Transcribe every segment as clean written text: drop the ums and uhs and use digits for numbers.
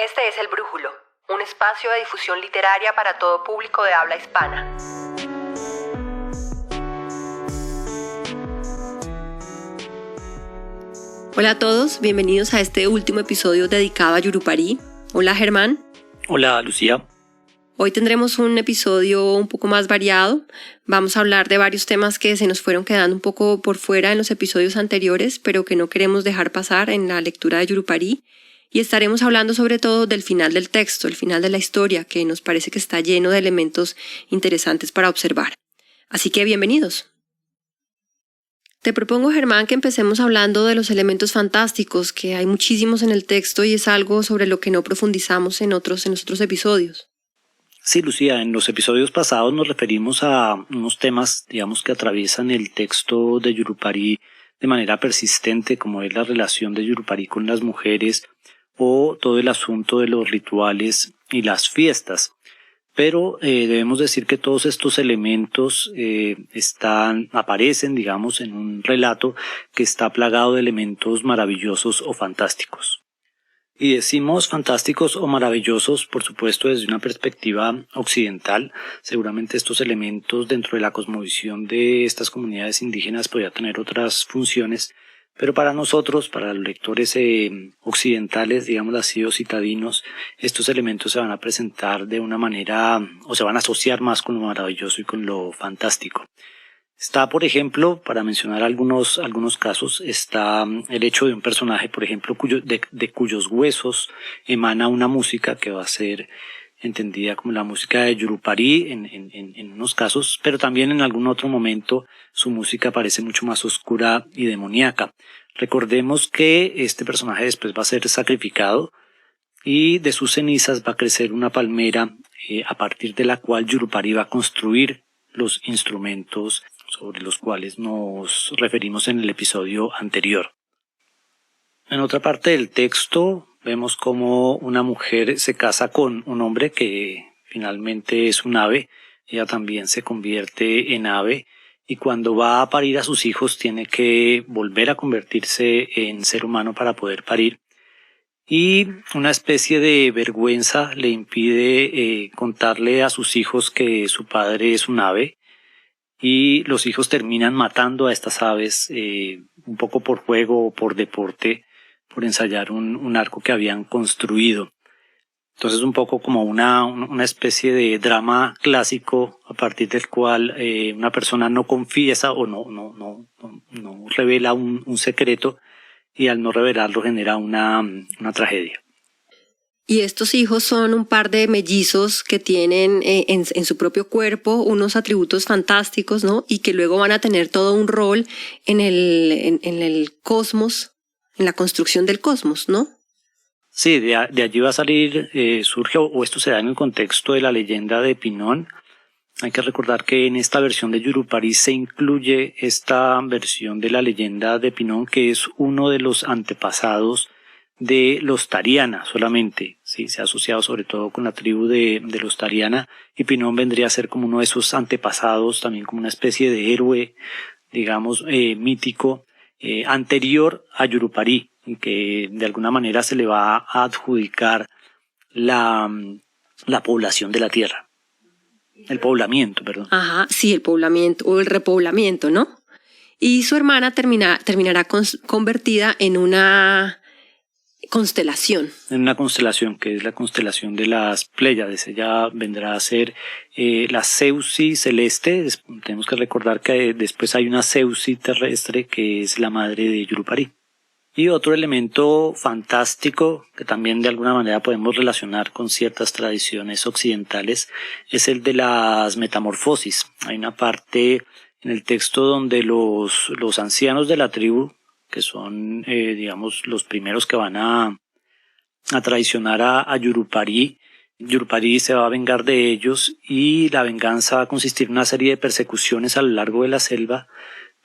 Este es El Brújulo, un espacio de difusión literaria para todo público de habla hispana. Hola a todos, bienvenidos a este último episodio dedicado a Yurupari. Hola Germán. Hola Lucía. Hoy tendremos un episodio un poco más variado. Vamos a hablar de varios temas que se nos fueron quedando un poco por fuera en los episodios anteriores, pero que no queremos dejar pasar en la lectura de Yurupari. Y estaremos hablando sobre todo del final del texto, el final de la historia, que nos parece que está lleno de elementos interesantes para observar. Así que bienvenidos. Te propongo, Germán, que empecemos hablando de los elementos fantásticos, que hay muchísimos en el texto y es algo sobre lo que no profundizamos en los otros episodios. Sí, Lucía, en los episodios pasados nos referimos a unos temas, digamos, que atraviesan el texto de Yurupari de manera persistente, como es la relación de Yurupari con las mujeres o todo el asunto de los rituales y las fiestas. Pero debemos decir que todos estos elementos aparecen, digamos, en un relato que está plagado de elementos maravillosos o fantásticos. Y decimos fantásticos o maravillosos, por supuesto, desde una perspectiva occidental. Seguramente estos elementos dentro de la cosmovisión de estas comunidades indígenas podrían tener otras funciones, pero para nosotros, para los lectores occidentales, digamos así, o citadinos, estos elementos se van a presentar de una manera, o se van a asociar más con lo maravilloso y con lo fantástico. Está, por ejemplo, para mencionar algunos casos, está el hecho de un personaje, por ejemplo, de cuyos huesos emana una música que va a ser entendida como la música de Yurupari en unos casos, pero también en algún otro momento su música parece mucho más oscura y demoníaca. Recordemos que este personaje después va a ser sacrificado y de sus cenizas va a crecer una palmera a partir de la cual Yurupari va a construir los instrumentos sobre los cuales nos referimos en el episodio anterior. En otra parte del texto vemos cómo una mujer se casa con un hombre que finalmente es un ave. Ella también se convierte en ave y cuando va a parir a sus hijos tiene que volver a convertirse en ser humano para poder parir. Y una especie de vergüenza le impide contarle a sus hijos que su padre es un ave. Y los hijos terminan matando a estas aves un poco por juego o por deporte, por ensayar un arco que habían construido. Entonces un poco como una especie de drama clásico a partir del cual una persona no confiesa o no revela un secreto y al no revelarlo genera una tragedia. Y estos hijos son un par de mellizos que tienen en su propio cuerpo unos atributos fantásticos, ¿no? Y que luego van a tener todo un rol en el cosmos, en la construcción del cosmos, ¿no? Sí, de allí va a salir, surge, o esto se da en el contexto de la leyenda de Pinón. Hay que recordar que en esta versión de Yurupari se incluye esta versión de la leyenda de Pinón, que es uno de los antepasados de los Tariana solamente, sí, se ha asociado sobre todo con la tribu de los Tariana, y Pinón vendría a ser como uno de esos antepasados, también como una especie de héroe, digamos, mítico, anterior a Yurupari, y que de alguna manera se le va a adjudicar la población de la tierra. El poblamiento, perdón. Ajá, sí, el poblamiento o el repoblamiento, ¿no? Y su hermana terminará convertida en una constelación. En una constelación que es la constelación de las Pléyades. Ella vendrá a ser la Ceusi celeste. Tenemos que recordar que después hay una Ceusi terrestre que es la madre de Yurupari. Y otro elemento fantástico que también de alguna manera podemos relacionar con ciertas tradiciones occidentales es el de las metamorfosis. Hay una parte en el texto donde los ancianos de la tribu, que son, digamos, los primeros que van a traicionar a Yurupari. Yurupari se va a vengar de ellos y la venganza va a consistir en una serie de persecuciones a lo largo de la selva,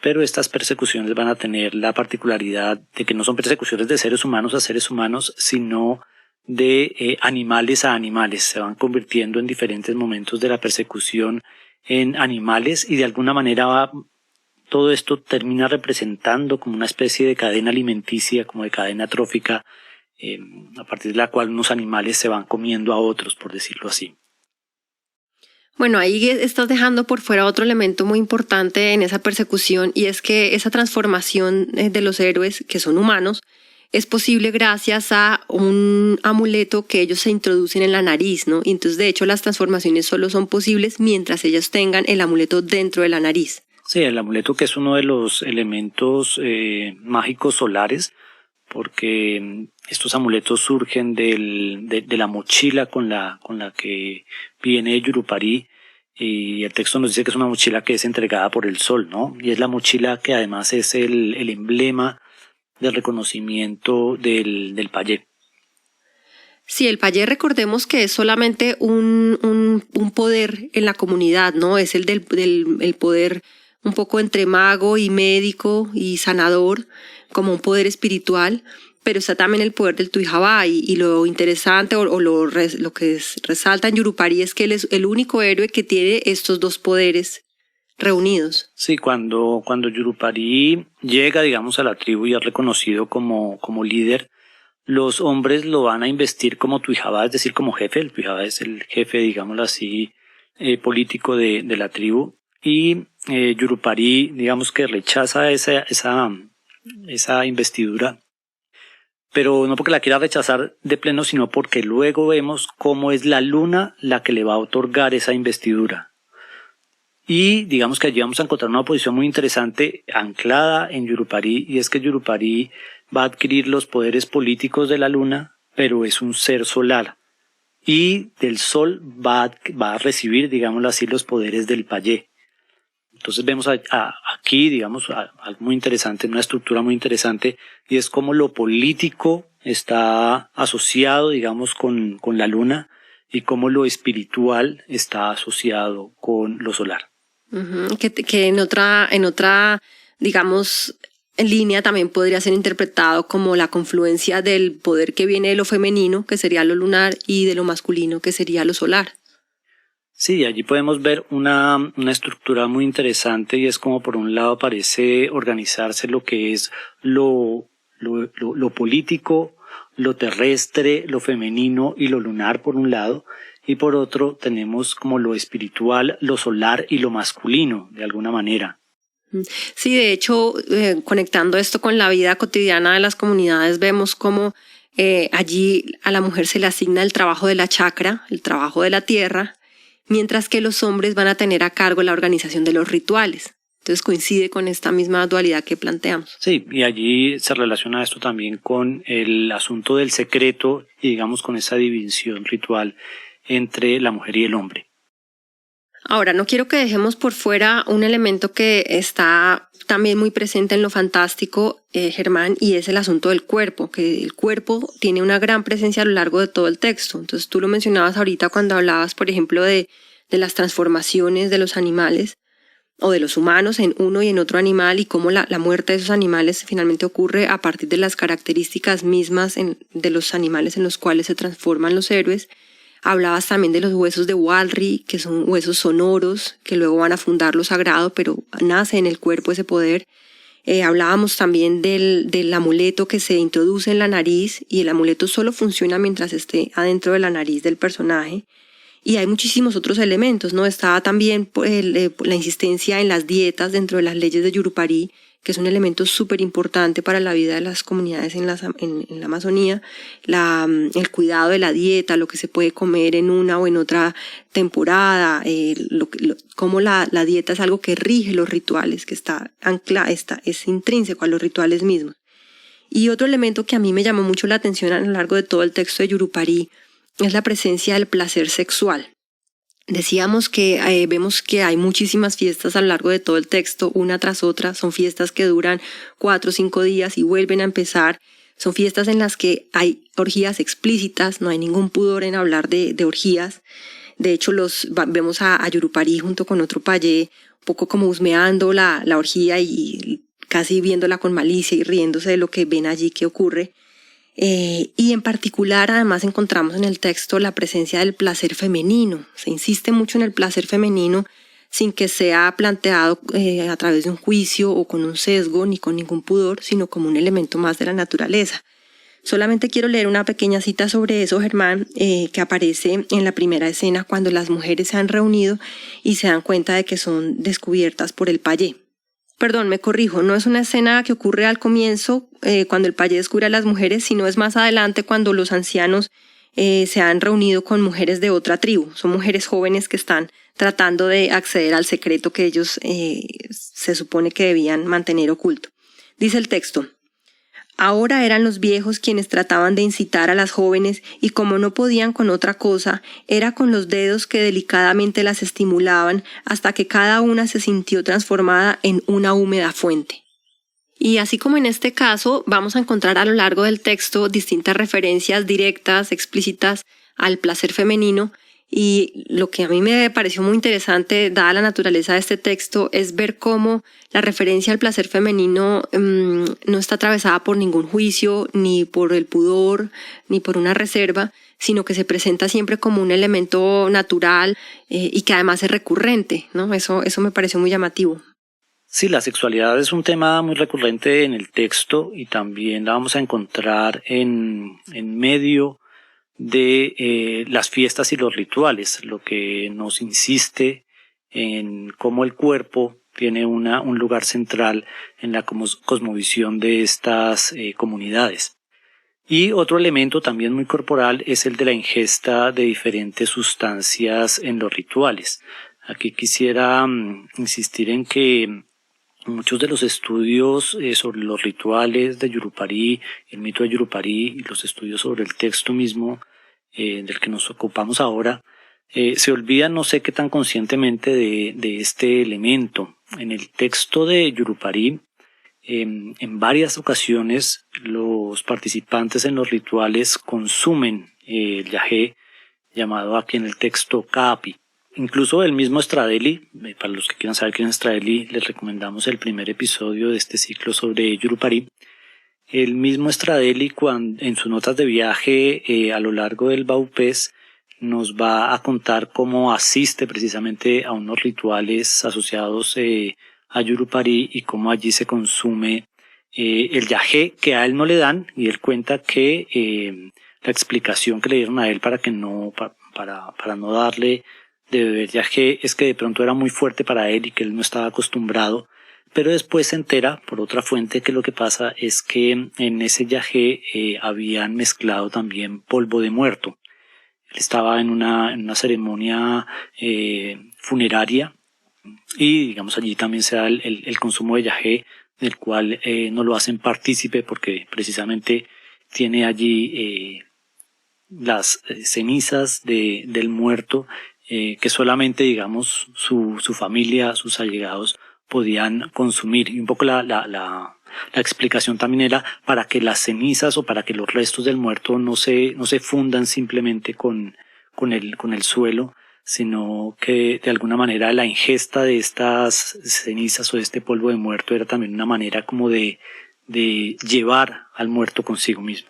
pero estas persecuciones van a tener la particularidad de que no son persecuciones de seres humanos a seres humanos, sino de animales a animales. Se van convirtiendo en diferentes momentos de la persecución en animales y de alguna manera todo esto termina representando como una especie de cadena alimenticia, como de cadena trófica a partir de la cual unos animales se van comiendo a otros, por decirlo así. Bueno, ahí estás dejando por fuera otro elemento muy importante en esa persecución, y es que esa transformación de los héroes, que son humanos, es posible gracias a un amuleto que ellos se introducen en la nariz, ¿no? Y entonces, de hecho, las transformaciones solo son posibles mientras ellos tengan el amuleto dentro de la nariz. Sí, el amuleto, que es uno de los elementos mágicos solares, porque estos amuletos surgen de la mochila con la que viene Yurupari, y el texto nos dice que es una mochila que es entregada por el sol, ¿no? Y es la mochila que además es el emblema del reconocimiento del payé. Sí, el payé, recordemos que es solamente un poder en la comunidad, ¿no? Es el el poder un poco entre mago y médico y sanador, como un poder espiritual, pero está también el poder del Tuijabá, y lo interesante o lo que resalta en Yurupari es que él es el único héroe que tiene estos dos poderes reunidos. Sí, cuando Yurupari llega, digamos, a la tribu y es reconocido como líder, los hombres lo van a investir como Tuijabá, es decir, como jefe. El Tuijabá es el jefe, digámoslo así, político de la tribu, y Yurupari, digamos que rechaza esa investidura, pero no porque la quiera rechazar de pleno, sino porque luego vemos cómo es la luna la que le va a otorgar esa investidura. Y digamos que allí vamos a encontrar una posición muy interesante anclada en Yurupari, y es que Yurupari va a adquirir los poderes políticos de la luna, pero es un ser solar, y del sol va a recibir, digámoslo así, los poderes del payé. Entonces vemos aquí, digamos, algo muy interesante, una estructura muy interesante, y es cómo lo político está asociado, digamos, con la luna, y cómo lo espiritual está asociado con lo solar. Uh-huh. Que en otra, digamos, línea también podría ser interpretado como la confluencia del poder que viene de lo femenino, que sería lo lunar, y de lo masculino, que sería lo solar. Sí, allí podemos ver una estructura muy interesante, y es como por un lado parece organizarse lo que es lo político, lo terrestre, lo femenino y lo lunar por un lado, y por otro tenemos como lo espiritual, lo solar y lo masculino, de alguna manera. Sí, de hecho, conectando esto con la vida cotidiana de las comunidades, vemos cómo allí a la mujer se le asigna el trabajo de la chacra, el trabajo de la tierra, mientras que los hombres van a tener a cargo la organización de los rituales. Entonces coincide con esta misma dualidad que planteamos. Sí, y allí se relaciona esto también con el asunto del secreto, y digamos con esa división ritual entre la mujer y el hombre. Ahora, no quiero que dejemos por fuera un elemento que está también muy presente en lo fantástico, Germán, y es el asunto del cuerpo, que el cuerpo tiene una gran presencia a lo largo de todo el texto. Entonces tú lo mencionabas ahorita cuando hablabas, por ejemplo, de las transformaciones de los animales o de los humanos en uno y en otro animal, y cómo la muerte de esos animales finalmente ocurre a partir de las características mismas de los animales en los cuales se transforman los héroes. Hablabas también de los huesos de Walry, que son huesos sonoros, que luego van a fundar lo sagrado, pero nace en el cuerpo ese poder. Hablábamos también del amuleto que se introduce en la nariz, y el amuleto solo funciona mientras esté adentro de la nariz del personaje. Y hay muchísimos otros elementos, ¿no? Estaba también la insistencia en las dietas dentro de las leyes de Yurupari, que es un elemento súper importante para la vida de las comunidades en la Amazonía, el cuidado de la dieta, lo que se puede comer en una o en otra temporada, cómo la dieta es algo que rige los rituales, que es intrínseco a los rituales mismos. Y otro elemento que a mí me llamó mucho la atención a lo largo de todo el texto de Yurupari es la presencia del placer sexual. Decíamos que vemos que hay muchísimas fiestas a lo largo de todo el texto, una tras otra. Son fiestas que duran 4 o 5 días y vuelven a empezar. Son fiestas en las que hay orgías explícitas, no hay ningún pudor en hablar de orgías. De hecho, vemos a Yurupari junto con otro payé, un poco como husmeando la orgía y casi viéndola con malicia y riéndose de lo que ven allí que ocurre. Y en particular, además, encontramos en el texto la presencia del placer femenino. Se insiste mucho en el placer femenino sin que sea planteado a través de un juicio o con un sesgo ni con ningún pudor, sino como un elemento más de la naturaleza. Solamente quiero leer una pequeña cita sobre eso, Germán, que aparece en la primera escena cuando las mujeres se han reunido y se dan cuenta de que son descubiertas por el payé. Perdón, me corrijo, no es una escena que ocurre al comienzo, cuando el payé descubre a las mujeres, sino es más adelante cuando los ancianos se han reunido con mujeres de otra tribu. Son mujeres jóvenes que están tratando de acceder al secreto que ellos se supone que debían mantener oculto. Dice el texto: ahora eran los viejos quienes trataban de incitar a las jóvenes y como no podían con otra cosa, era con los dedos que delicadamente las estimulaban hasta que cada una se sintió transformada en una húmeda fuente. Y así como en este caso, vamos a encontrar a lo largo del texto distintas referencias directas, explícitas al placer femenino. Y lo que a mí me pareció muy interesante, dada la naturaleza de este texto, es ver cómo la referencia al placer femenino no está atravesada por ningún juicio, ni por el pudor, ni por una reserva, sino que se presenta siempre como un elemento natural y que además es recurrente, ¿no? Eso me pareció muy llamativo. Sí, la sexualidad es un tema muy recurrente en el texto y también la vamos a encontrar en medio de las fiestas y los rituales, lo que nos insiste en cómo el cuerpo tiene un lugar central en la cosmovisión de estas comunidades. Y otro elemento también muy corporal es el de la ingesta de diferentes sustancias en los rituales. Aquí quisiera insistir en que muchos de los estudios sobre los rituales de Yurupari, el mito de Yurupari y los estudios sobre el texto mismo del que nos ocupamos ahora, se olvidan, no sé qué tan conscientemente, de este elemento. En el texto de Yurupari, en varias ocasiones los participantes en los rituales consumen el yagé, llamado aquí en el texto kaapi. Incluso el mismo Stradeli, para los que quieran saber quién es Stradeli, les recomendamos el primer episodio de este ciclo sobre Yurupari. El mismo Stradeli, en sus notas de viaje a lo largo del Vaupés, nos va a contar cómo asiste precisamente a unos rituales asociados a Yurupari y cómo allí se consume el yagé que a él no le dan, y él cuenta que la explicación que le dieron a él para no darle de beber yagé es que de pronto era muy fuerte para él y que él no estaba acostumbrado, pero después se entera por otra fuente que lo que pasa es que en ese yagé habían mezclado también polvo de muerto. Él estaba en una ceremonia funeraria y digamos allí también se da el consumo de yagé, del cual no lo hacen partícipe porque precisamente tiene allí las cenizas del muerto que solamente, digamos, su familia, sus allegados podían consumir. Y un poco la explicación también era para que las cenizas o para que los restos del muerto no se fundan simplemente con el suelo, sino que de alguna manera la ingesta de estas cenizas o de este polvo de muerto era también una manera como de llevar al muerto consigo mismo.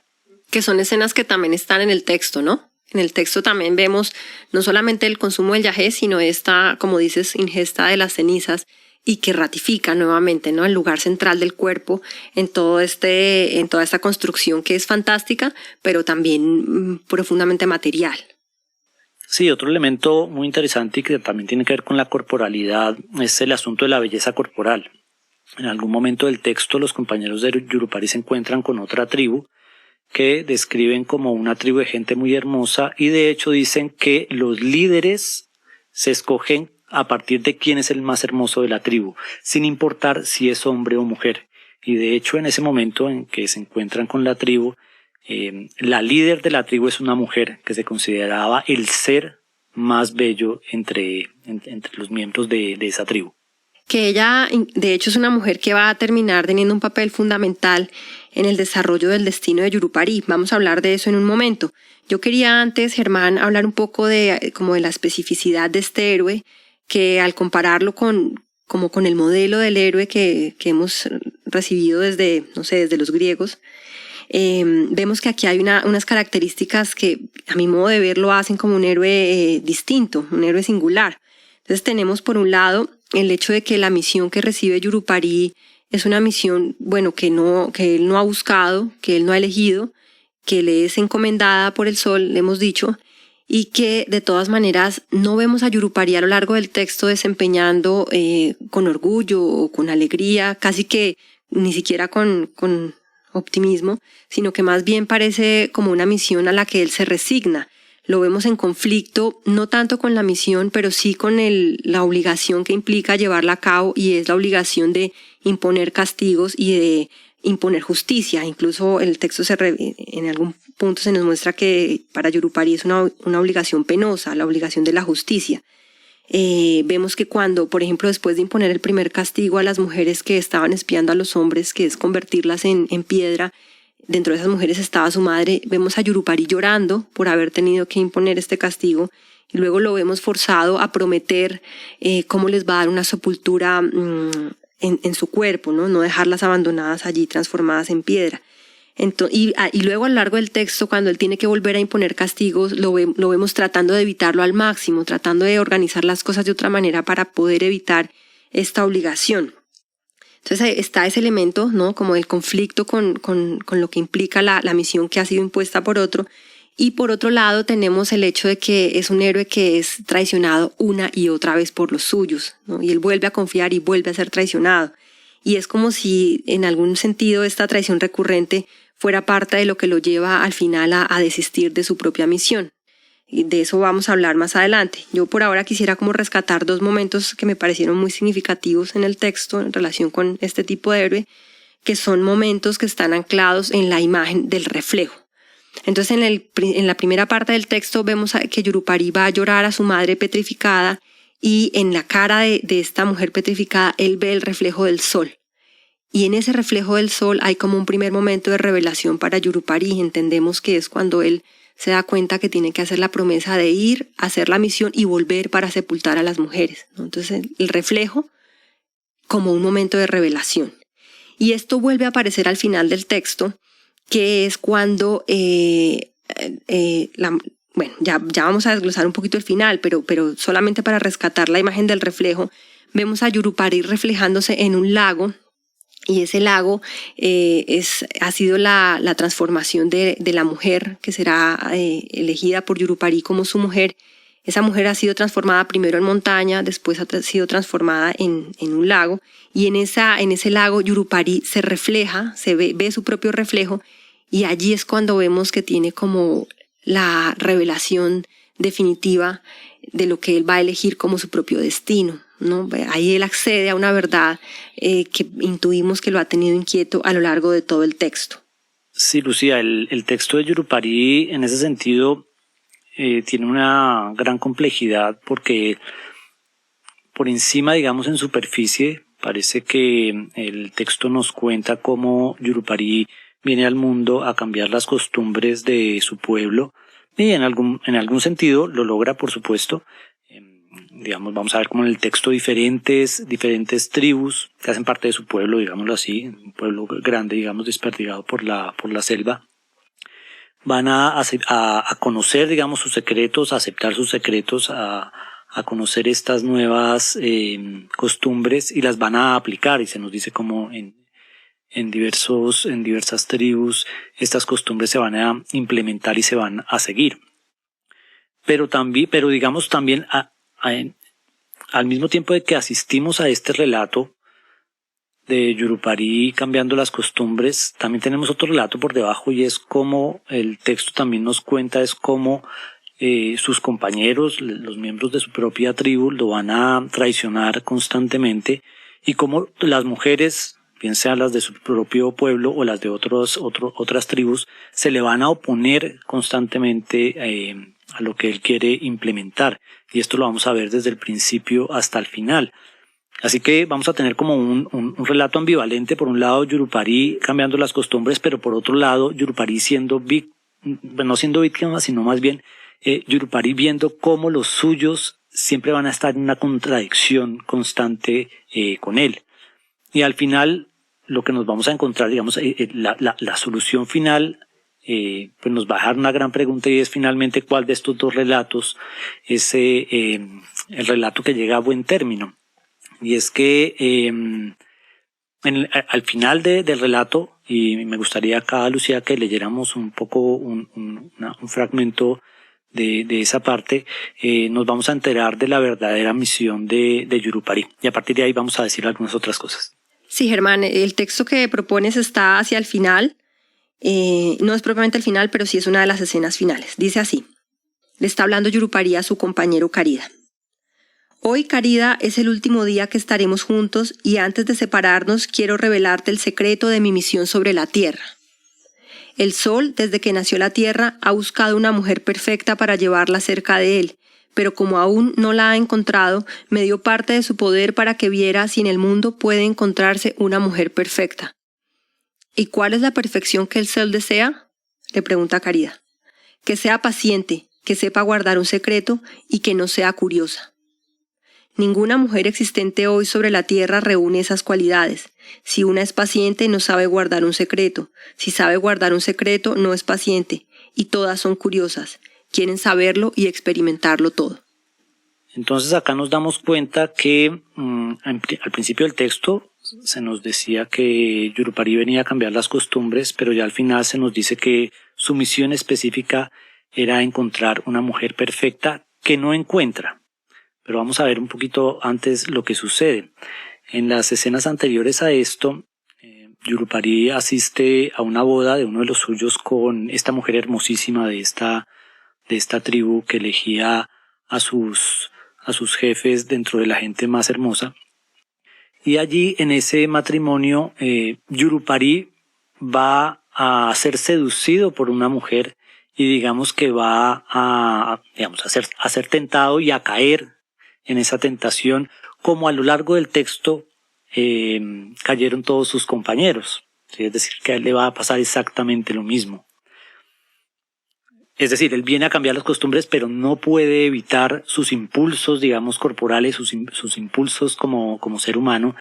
Que son escenas que también están en el texto, ¿no? En el texto también vemos no solamente el consumo del yagé, sino esta, como dices, ingesta de las cenizas, y que ratifica nuevamente, ¿no?, el lugar central del cuerpo en toda esta construcción que es fantástica, pero también profundamente material. Sí, otro elemento muy interesante y que también tiene que ver con la corporalidad es el asunto de la belleza corporal. En algún momento del texto los compañeros de Yurupari se encuentran con otra tribu que describen como una tribu de gente muy hermosa y de hecho dicen que los líderes se escogen a partir de quién es el más hermoso de la tribu, sin importar si es hombre o mujer. Y de hecho en ese momento en que se encuentran con la tribu, la líder de la tribu es una mujer que se consideraba el ser más bello entre los miembros de esa tribu. Que ella, de hecho, es una mujer que va a terminar teniendo un papel fundamental en el desarrollo del destino de Yurupari. Vamos a hablar de eso en un momento. Yo quería antes, Germán, hablar un poco de la especificidad de este héroe, que al compararlo con el modelo del héroe que hemos recibido desde los griegos, vemos que aquí hay unas características que a mi modo de ver lo hacen como un héroe distinto, un héroe singular. Entonces tenemos por un lado el hecho de que la misión que recibe Yurupari es una misión, que él no ha buscado, que él no ha elegido, que le es encomendada por el sol, le hemos dicho, y que de todas maneras no vemos a Yurupari a lo largo del texto desempeñando con orgullo o con alegría, casi que ni siquiera con optimismo, sino que más bien parece como una misión a la que él se resigna. Lo vemos en conflicto, no tanto con la misión, pero sí con la obligación que implica llevarla a cabo, y es la obligación de imponer castigos y de imponer justicia. Incluso el texto en algún punto se nos muestra que para Yurupari es una obligación penosa, la obligación de la justicia. Vemos que cuando, por ejemplo, después de imponer el primer castigo a las mujeres que estaban espiando a los hombres, que es convertirlas en piedra, dentro de esas mujeres estaba su madre, vemos a Yurupari llorando por haber tenido que imponer este castigo, y luego lo vemos forzado a prometer cómo les va a dar una sepultura en su cuerpo, no dejarlas abandonadas allí transformadas en piedra. Y luego a lo largo del texto, cuando él tiene que volver a imponer castigos, lo vemos tratando de evitarlo al máximo, tratando de organizar las cosas de otra manera para poder evitar esta obligación. Entonces está ese elemento, ¿no? Como el conflicto con lo que implica la misión que ha sido impuesta por otro. Y por otro lado tenemos el hecho de que es un héroe que es traicionado una y otra vez por los suyos, ¿no? Y él vuelve a confiar y vuelve a ser traicionado. Y es como si en algún sentido esta traición recurrente fuera parte de lo que lo lleva al final a desistir de su propia misión. Y de eso vamos a hablar más adelante. Yo por ahora quisiera como rescatar dos momentos que me parecieron muy significativos en el texto en relación con este tipo de héroe, que son momentos que están anclados en la imagen del reflejo. Entonces en la primera parte del texto vemos que Yurupari va a llorar a su madre petrificada, y en la cara de esta mujer petrificada él ve el reflejo del sol. Y en ese reflejo del sol hay como un primer momento de revelación para Yurupari. Entendemos que es cuando él se da cuenta que tiene que hacer la promesa de ir, hacer la misión y volver para sepultar a las mujeres, ¿no? Entonces el reflejo como un momento de revelación. Y esto vuelve a aparecer al final del texto, que es cuando, ya vamos a desglosar un poquito el final, pero solamente para rescatar la imagen del reflejo, vemos a Yurupari reflejándose en un lago. Y ese lago ha sido la transformación de la mujer que será elegida por Yurupari como su mujer. Esa mujer ha sido transformada primero en montaña, después ha sido transformada en un lago. Y en ese lago Yurupari se refleja, ve su propio reflejo, y allí es cuando vemos que tiene como la revelación definitiva de lo que él va a elegir como su propio destino, ¿no? Ahí él accede a una verdad que intuimos que lo ha tenido inquieto a lo largo de todo el texto. Sí, Lucía, el texto de Yurupari en ese sentido tiene una gran complejidad, porque por encima, digamos, en superficie, parece que el texto nos cuenta cómo Yurupari viene al mundo a cambiar las costumbres de su pueblo, y en algún sentido lo logra, por supuesto. Digamos, vamos a ver como en el texto diferentes tribus que hacen parte de su pueblo, digámoslo así, un pueblo grande, digamos, desperdigado por la selva, van a conocer, digamos, sus secretos, a aceptar sus secretos, a conocer estas nuevas costumbres, y las van a aplicar, y se nos dice como en diversas tribus estas costumbres se van a implementar y se van a seguir. Pero digamos también al mismo tiempo de que asistimos a este relato de Yurupari cambiando las costumbres, también tenemos otro relato por debajo, y es como el texto también nos cuenta es cómo sus compañeros, los miembros de su propia tribu, lo van a traicionar constantemente, y cómo las mujeres, bien sean las de su propio pueblo o las de otras tribus, se le van a oponer constantemente a lo que él quiere implementar. Y esto lo vamos a ver desde el principio hasta el final. Así que vamos a tener como un relato ambivalente. Por un lado, Yurupari cambiando las costumbres, pero por otro lado, Yurupari no siendo víctima, sino más bien Yurupari viendo cómo los suyos siempre van a estar en una contradicción constante con él. Y al final, lo que nos vamos a encontrar, digamos, la solución final, pues nos va a dejar una gran pregunta, y es finalmente cuál de estos dos relatos es el relato que llega a buen término. Y es que al final del relato, y me gustaría acá, Lucía, que leyéramos un poco un fragmento de esa parte. Nos vamos a enterar de la verdadera misión de Yurupari, y a partir de ahí vamos a decir algunas otras cosas. Sí, Germán, el texto que propones está hacia el final. No es propiamente el final, pero sí es una de las escenas finales. Dice así: le está hablando Yurupari a su compañero Karida. Hoy, Karida, es el último día que estaremos juntos y antes de separarnos quiero revelarte el secreto de mi misión sobre la Tierra. El Sol, desde que nació la Tierra, ha buscado una mujer perfecta para llevarla cerca de él, pero como aún no la ha encontrado, me dio parte de su poder para que viera si en el mundo puede encontrarse una mujer perfecta. ¿Y cuál es la perfección que el Sol desea?, le pregunta Karida. Que sea paciente, que sepa guardar un secreto y que no sea curiosa. Ninguna mujer existente hoy sobre la tierra reúne esas cualidades. Si una es paciente, no sabe guardar un secreto. Si sabe guardar un secreto, no es paciente. Y todas son curiosas. Quieren saberlo y experimentarlo todo. Entonces acá nos damos cuenta que al principio del texto se nos decía que Yurupari venía a cambiar las costumbres, pero ya al final se nos dice que su misión específica era encontrar una mujer perfecta que no encuentra. Pero vamos a ver un poquito antes lo que sucede. En las escenas anteriores a esto, Yurupari asiste a una boda de uno de los suyos con esta mujer hermosísima de esta tribu que elegía a sus jefes dentro de la gente más hermosa. Y allí, en ese matrimonio, Yurupari va a ser seducido por una mujer y digamos que va a ser tentado y a caer en esa tentación, como a lo largo del texto cayeron todos sus compañeros. ¿Sí? Es decir, que a él le va a pasar exactamente lo mismo. Es decir, él viene a cambiar las costumbres, pero no puede evitar sus impulsos, digamos, corporales, sus impulsos como ser humano,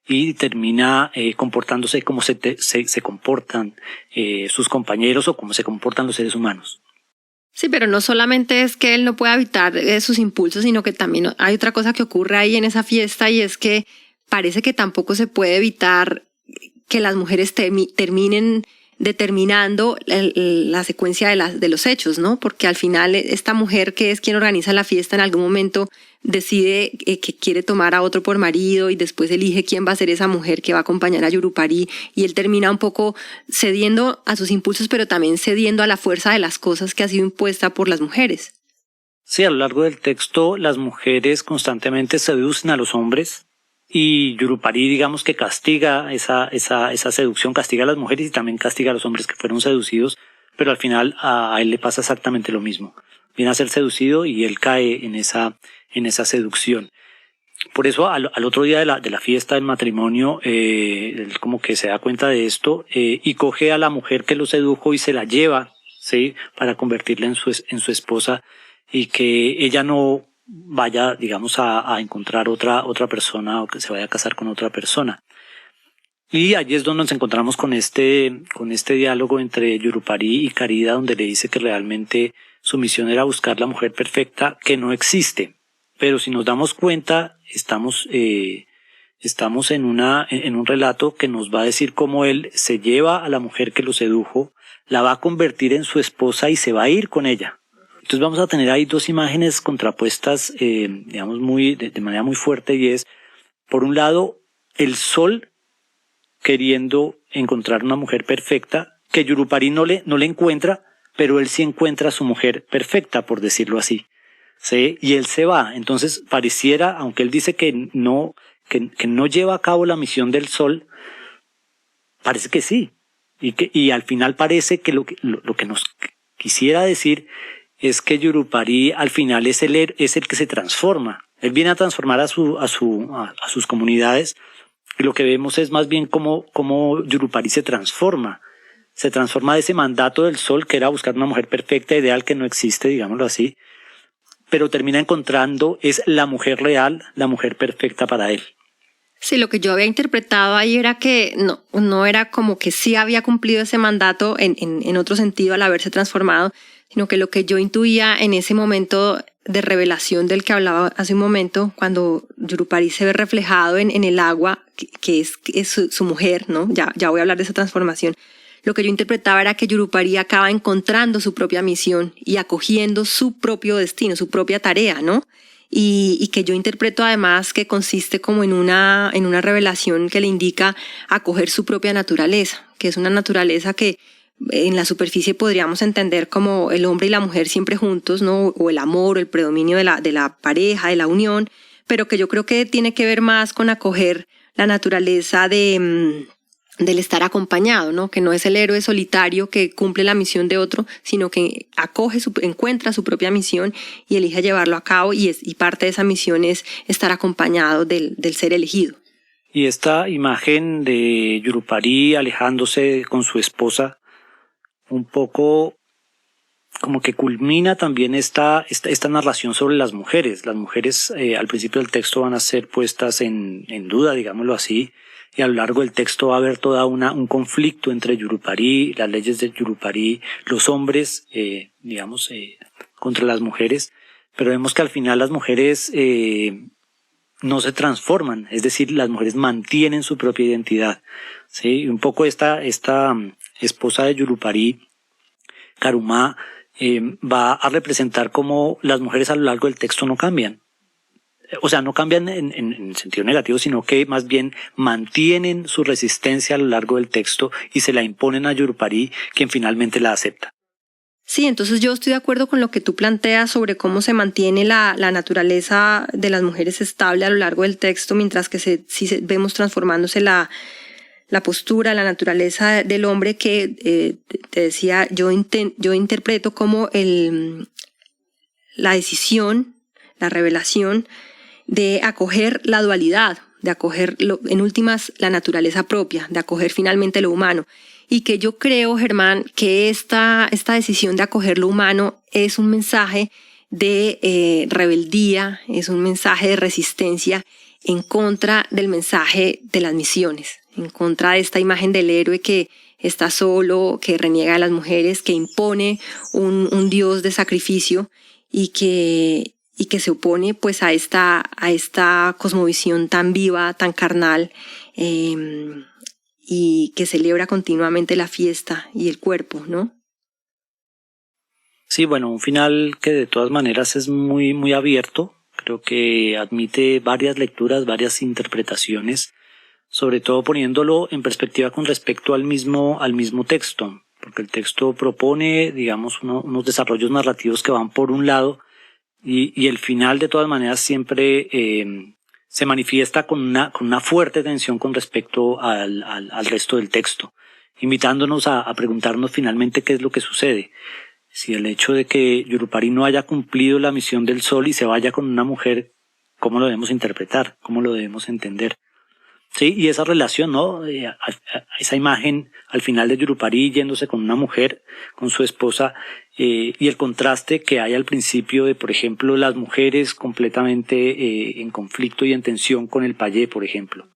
y termina comportándose como se comportan sus compañeros o como se comportan los seres humanos. Sí, pero no solamente es que él no pueda evitar sus impulsos, sino que también hay otra cosa que ocurre ahí en esa fiesta, y es que parece que tampoco se puede evitar que las mujeres terminen determinando la secuencia de los hechos, ¿no? Porque al final esta mujer, que es quien organiza la fiesta, en algún momento decide que quiere tomar a otro por marido y después elige quién va a ser esa mujer que va a acompañar a Yurupari, y él termina un poco cediendo a sus impulsos, pero también cediendo a la fuerza de las cosas que ha sido impuesta por las mujeres. Sí, a lo largo del texto las mujeres constantemente seducen a los hombres, y Yurupari, digamos, que castiga esa seducción, castiga a las mujeres y también castiga a los hombres que fueron seducidos, pero al final a él le pasa exactamente lo mismo. Viene a ser seducido y él cae en esa seducción. Por eso al otro día de la fiesta del matrimonio, él como que se da cuenta de esto y coge a la mujer que lo sedujo y se la lleva, ¿sí?, para convertirla en su esposa, y que ella no vaya, digamos, a encontrar otra persona o que se vaya a casar con otra persona. Y allí es donde nos encontramos con este diálogo entre Yurupari y Karida, donde le dice que realmente su misión era buscar la mujer perfecta, que no existe. Pero si nos damos cuenta, estamos en un relato que nos va a decir cómo él se lleva a la mujer que lo sedujo, la va a convertir en su esposa y se va a ir con ella. Entonces vamos a tener ahí dos imágenes contrapuestas, digamos, de manera muy fuerte, y es, por un lado, el Sol queriendo encontrar una mujer perfecta, que Yurupari no le encuentra, pero él sí encuentra a su mujer perfecta, por decirlo así. ¿Sí? Y él se va. Entonces pareciera, aunque él dice que no lleva a cabo la misión del Sol, parece que sí. Y al final parece que lo que nos quisiera decir es que Yurupari al final es el que se transforma. Él viene a transformar a sus comunidades, y lo que vemos es más bien cómo Yurupari se transforma. Se transforma de ese mandato del Sol, que era buscar una mujer perfecta, ideal, que no existe, digámoslo así, pero termina encontrando es la mujer real, la mujer perfecta para él. Sí, lo que yo había interpretado ahí era que no era como que sí había cumplido ese mandato en otro sentido al haberse transformado, sino que lo que yo intuía en ese momento de revelación del que hablaba hace un momento, cuando Yurupari se ve reflejado en el agua, que es su mujer, ¿no? Ya voy a hablar de esa transformación. Lo que yo interpretaba era que Yurupari acaba encontrando su propia misión y acogiendo su propio destino, su propia tarea, ¿no? Y que yo interpreto además que consiste como en una revelación que le indica acoger su propia naturaleza, que es una naturaleza que en la superficie podríamos entender como el hombre y la mujer siempre juntos, ¿no? O el amor, o el predominio de la pareja, de la unión, pero que yo creo que tiene que ver más con acoger la naturaleza del estar acompañado, ¿no? Que no es el héroe solitario que cumple la misión de otro, sino que encuentra su propia misión y elige llevarlo a cabo, y parte de esa misión es estar acompañado del ser elegido. Y esta imagen de Yurupari alejándose con su esposa, un poco como que culmina también esta narración sobre las mujeres. Las mujeres al principio del texto van a ser puestas en duda, digámoslo así, y a lo largo del texto va a haber toda un conflicto entre Yurupari, las leyes de Yurupari, los hombres, contra las mujeres, pero vemos que al final las mujeres no se transforman, es decir, las mujeres mantienen su propia identidad, ¿sí? Un poco esta esposa de Yurupari, Karuma, va a representar cómo las mujeres a lo largo del texto no cambian. O sea, no cambian en sentido negativo, sino que más bien mantienen su resistencia a lo largo del texto y se la imponen a Yurupari, quien finalmente la acepta. Sí, entonces yo estoy de acuerdo con lo que tú planteas sobre cómo se mantiene la naturaleza de las mujeres estable a lo largo del texto, mientras que vemos transformándose la postura, la naturaleza del hombre, que te decía, yo interpreto como la decisión, la revelación de acoger la dualidad, de acoger en últimas la naturaleza propia, de acoger finalmente lo humano. Y que yo creo, Germán, que esta decisión de acoger lo humano es un mensaje de rebeldía, es un mensaje de resistencia en contra del mensaje de las misiones, en contra de esta imagen del héroe que está solo, que reniega de las mujeres, que impone un Dios de sacrificio y que se opone pues a esta cosmovisión tan viva, tan carnal, y que celebra continuamente la fiesta y el cuerpo, ¿no? Sí, bueno, un final que de todas maneras es muy, muy abierto. Creo que admite varias lecturas, varias interpretaciones, sobre todo poniéndolo en perspectiva con respecto al mismo texto, porque el texto propone, digamos, unos desarrollos narrativos que van por un lado, y el final de todas maneras siempre se manifiesta con una fuerte tensión con respecto al resto del texto, invitándonos a preguntarnos finalmente qué es lo que sucede. Si el hecho de que Yurupari no haya cumplido la misión del sol y se vaya con una mujer, ¿cómo lo debemos interpretar? ¿Cómo lo debemos entender? Sí, y esa relación, ¿no? Esa imagen al final de Yurupari yéndose con una mujer, con su esposa, y el contraste que hay al principio de, por ejemplo, las mujeres completamente en conflicto y en tensión con el payé, por ejemplo.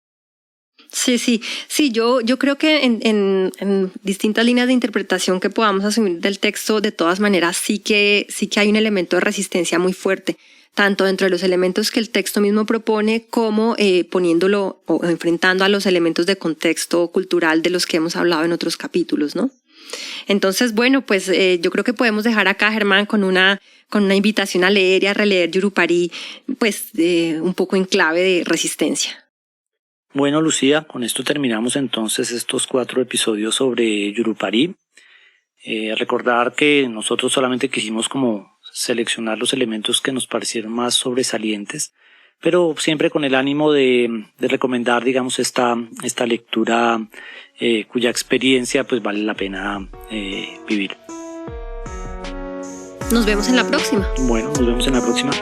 Sí, yo creo que en distintas líneas de interpretación que podamos asumir del texto, de todas maneras sí que hay un elemento de resistencia muy fuerte, tanto dentro de los elementos que el texto mismo propone, como poniéndolo o enfrentando a los elementos de contexto cultural de los que hemos hablado en otros capítulos, ¿no? Entonces, bueno, pues yo creo que podemos dejar acá, Germán, con una invitación a leer y a releer Yurupari, pues un poco en clave de resistencia. Bueno, Lucía, con esto terminamos entonces estos 4 episodios sobre Yurupari. Recordar que nosotros solamente quisimos como seleccionar los elementos que nos parecieron más sobresalientes, pero siempre con el ánimo de recomendar, digamos, esta lectura cuya experiencia pues vale la pena vivir. Nos vemos en la próxima. Bueno, nos vemos en la próxima.